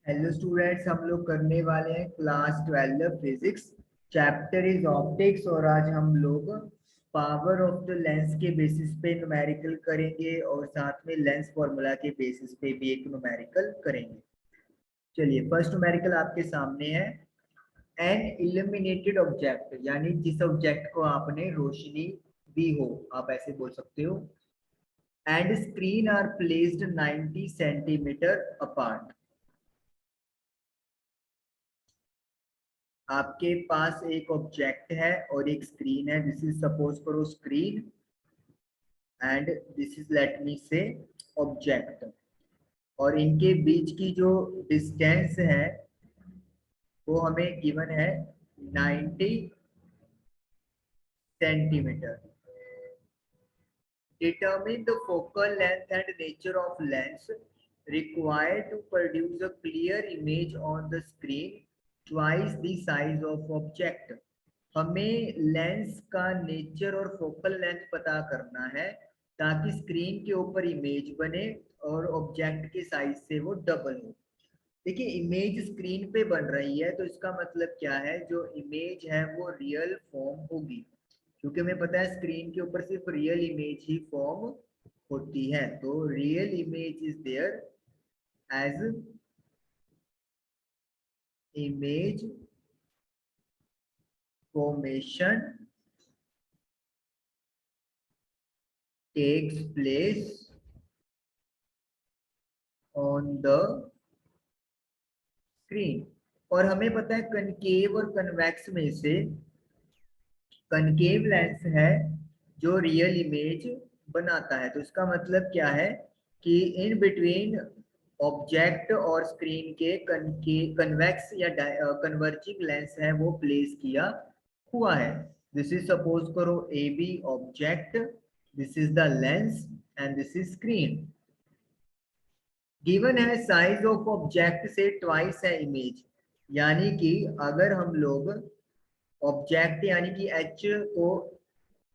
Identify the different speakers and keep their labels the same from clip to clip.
Speaker 1: Hello students, हम लोग करने वाले हैं class 12 physics. Chapter is optics और आज हम लोग पावर ऑफ द लेंस के बेसिस पे न्यूमेरिकल करेंगे और साथ में लेंस फॉर्मूला के बेसिस पे भी एक न्यूमेरिकल करेंगे। चलिए, फर्स्ट न्यूमेरिकल आपके सामने है। एन इल्यूमिनेटेड ऑब्जेक्ट, यानी जिस ऑब्जेक्ट को आपने रोशनी दी हो, आप ऐसे बोल सकते हो, and screen are placed 90 centimetre apart. आपके पास एक ऑब्जेक्ट है और एक स्क्रीन है। दिस इज सपोज करो screen and this is let me say object, और इनके बीच की जो डिस्टेंस है वो हमें गिवन है 90 centimetre. Determine the focal length and nature of lens required to produce a clear image on the screen twice the size of object। हमें lens का नेचर और फोकल लेंथ पता करना है ताकि स्क्रीन के ऊपर इमेज बने और ऑब्जेक्ट के साइज से वो डबल हो। देखिए, इमेज स्क्रीन पे बन रही है तो इसका मतलब क्या है, जो इमेज है वो रियल फॉर्म होगी, क्योंकि हमें पता है स्क्रीन के ऊपर सिर्फ रियल इमेज ही फॉर्म होती है। तो real image is there as image formation takes place on the screen. और हमें पता है कनकेव और कन्वेक्स में से कनकेव लेंस है जो रियल इमेज बनाता है। तो इसका मतलब क्या है कि इन बिटवीन ऑब्जेक्ट और स्क्रीन के कन्वेक्स या कन्वर्जिंग लेंस है वो प्लेस किया हुआ है। दिस इज सपोज करो A B object, this is the lens and this is screen. Given है साइज ऑफ ऑब्जेक्ट से ट्वाइस है इमेज, यानी कि अगर हम लोग ऑब्जेक्ट यानी कि एच को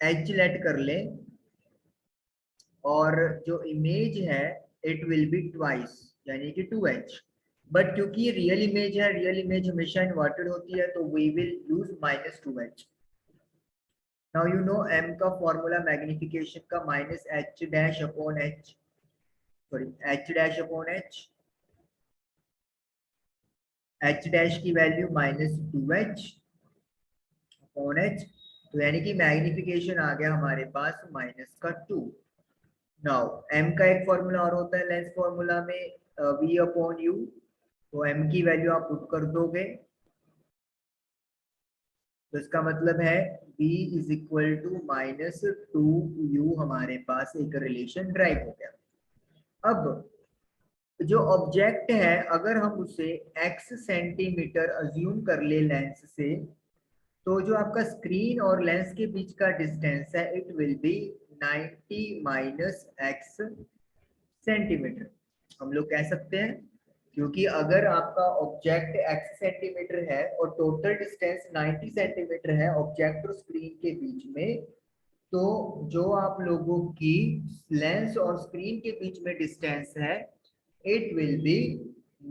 Speaker 1: एच लेट कर ले और जो इमेज है इट विल बी ट्वाइस यानी कि 2h। बट क्योंकि ये रियल इमेज है, रियल इमेज हमेशा इन्वर्टेड होती है, तो we will use -2h। Now you know m का फॉर्मूला मैग्निफिकेशन का -h dash upon h, sorry h dash upon h, h dash की वैल्यू -2h अपॉन h। तो यानी कि मैग्निफिकेशन आ गया हमारे पास -2। नाउ m का एक फॉर्मूला और होता है लेंस फॉर्मूला में, v अपॉन u। तो m की वैल्यू आप पुट कर दोगे तो इसका मतलब है v is equal to -2u। हमारे पास एक रिलेशन ड्राइव हो गया। अब जो ऑब्जेक्ट है अगर हम उसे x सेंटीमीटर अज्यूम कर ले लेंस से, तो जो आपका स्क्रीन और लेंस के बीच का डिस्टेंस है it will B 90 minus x centimetre. हम लोग कह सकते हैं, क्योंकि अगर आपका ऑब्जेक्ट x सेंटीमीटर है और टोटल डिस्टेंस 90 सेंटीमीटर है ऑब्जेक्ट और स्क्रीन के बीच में, तो जो आप लोगों की लेंस और स्क्रीन के बीच में डिस्टेंस है it will B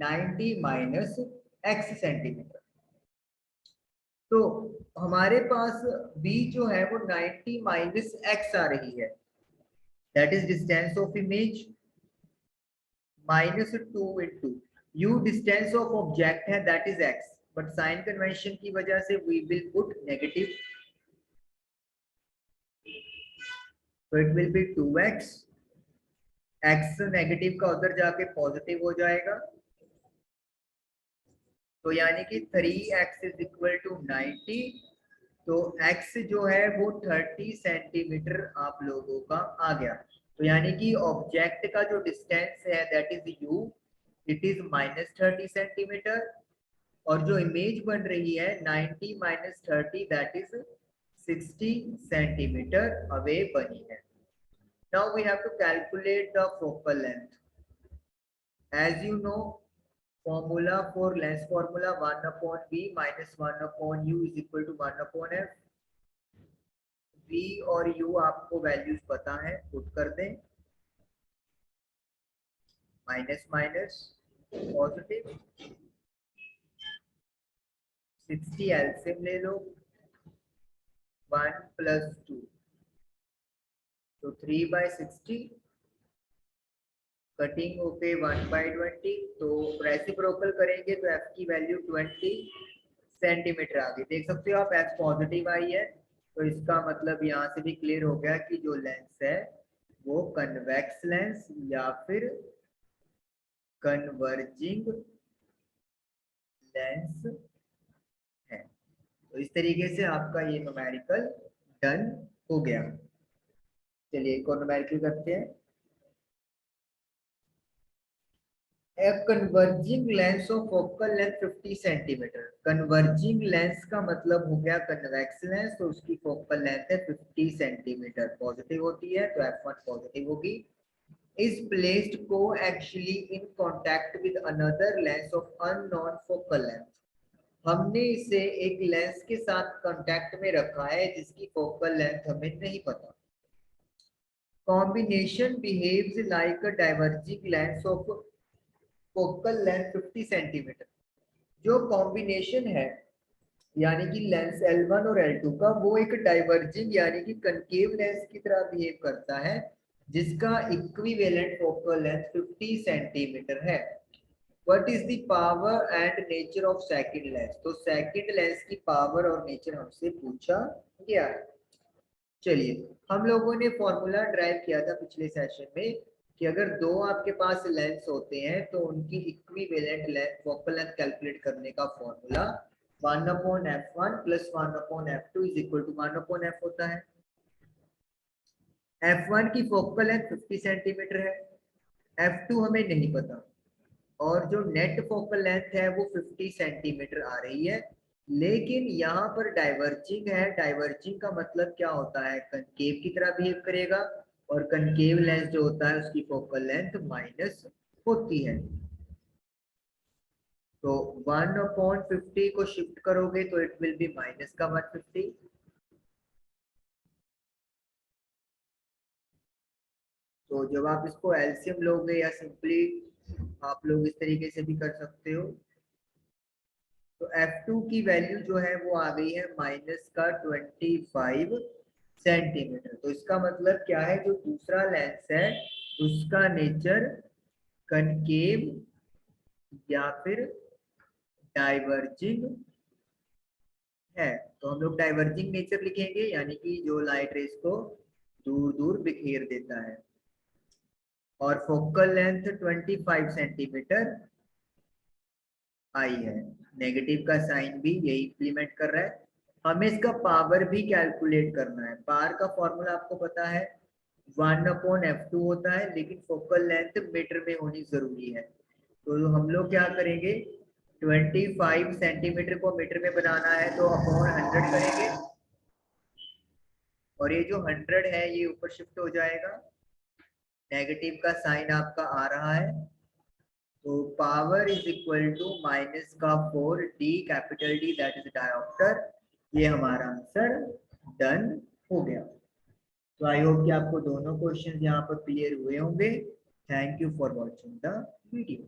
Speaker 1: 90 minus x centimetre. तो हमारे पास b जो है वो 90 माइनस x आ रही है, that is distance of image -2 into u distance of object है that is x, but sign convention की वजह से वी विल पुट नेगेटिव, तो it will be 2x। x negative का उधर जाके पॉजिटिव हो जाएगा, तो यानी कि 3x इज इक्वल टू 90। तो x जो है वो 30 सेंटीमीटर आप लोगों का आ गया। तो यानी कि ऑब्जेक्ट का जो डिस्टेंस है that is u, it is -30 centimetre, और जो इमेज बन रही है 90 minus 30 that is 60 centimetre away बनी है। Now we have to calculate the focal length. As you know, formula for lens formula 1 upon v minus 1 upon u is equal to 1 upon f। v और u आपको values पता है, put कर दें, minus minus positive, 60 LCM ले लो, 1 + 2 तो 3/60, cutting होके 1/20, तो रेसिप्रोकल करेंगे तो एफ की वैल्यू 20 सेंटीमीटर आ गई। देख सकते हो आप एफ पॉजिटिव आई है, तो इसका मतलब यहाँ से भी क्लियर हो गया कि जो लेंस है वो कन्वेक्स लेंस या फिर कन्वर्जिंग लेंस है। तो इस तरीके से आपका ये न्यूमेरिकल डन हो गया। चलिए एक और न्यूमेरिकल करते हैं। A converging lens of focal length 50 centimetre. Converging lens का मतलब हो गया कन्वेक्स लेंस, तो उसकी फोकल लेंथ है 50 सेंटीमीटर, पॉजिटिव होती है तो F1 पॉजिटिव होगी। is placed coaxially in contact with another lens of unknown focal length। हमने इसे एक लेंस के साथ कांटेक्ट में रखा है जिसकी फोकल लेंथ हमें नहीं पता। Combination behaves like a diverging lens of focal length 50 centimetre. जो कॉम्बिनेशन है यानी कि लेंस L1 और L2 का, वो एक डाइवर्जिंग यानी कि कनकेव लेंस की तरह बिहेव करता है जिसका इक्विवेलेंट फोकल लेंथ 50 सेंटीमीटर है। What is the power and nature of second lens. तो सेकंड लेंस की पावर और नेचर हमसे पूछा गया है। चलिए हम लोगों ने फॉर्मूला ड्राइव किया था पिछले सेशन में कि अगर दो आपके पास लेंस होते हैं तो उनकी equivalent length focal length calculate करने का फॉर्मूला 1/f1 + 1/f2 = 1/f होता है। f1 की फोकल लेंथ 50 सेंटीमीटर है, f2 हमें नहीं पता, और जो नेट फोकल लेंथ है वो 50 सेंटीमीटर आ रही है। लेकिन यहाँ पर डाइवर्जिंग है, डाइवर्जिंग का मतलब क्या होता है, कनकेव की तरह बिहेव करेगा, और कनकेव लेंस जो होता है उसकी फोकल लेंथ माइनस होती है। तो 1/50 को शिफ्ट करोगे तो इट विल बी माइनस का 150। तो जब आप इसको एलसीएम लोगे या सिंपली आप लोग इस तरीके से भी कर सकते हो, तो F2 की वैल्यू जो है वो आ गई है माइनस का 25 सेंटीमीटर। तो इसका मतलब क्या है, जो दूसरा लेंस है उसका नेचर कनकेव या फिर डाइवर्जिंग है। तो हम लोग डाइवर्जिंग नेचर लिखेंगे यानी कि जो लाइट रेस को दूर दूर बिखेर देता है, और फोकल लेंथ 25 सेंटीमीटर आई है। नेगेटिव का साइन भी यही इंप्लीमेंट कर रहा है। हमें इसका पावर भी कैलकुलेट करना है। पावर का फॉर्मूला आपको पता है 1/f2 होता है, लेकिन फोकल लेंथ मीटर में होनी जरूरी है। तो हम लोग क्या करेंगे, 25 सेंटीमीटर को मीटर में बनाना है तो अपॉन 100 करेंगे, और ये जो 100 है ये ऊपर शिफ्ट हो जाएगा, नेगेटिव का साइन आपका आ रहा है, तो पावर = माइनस का 4D, capital D, that is dioptre. ये हमारा आंसर डन हो गया। तो आई होप कि आपको दोनों क्वेश्चन यहाँ पर क्लियर हुए होंगे। Thank you for watching the video.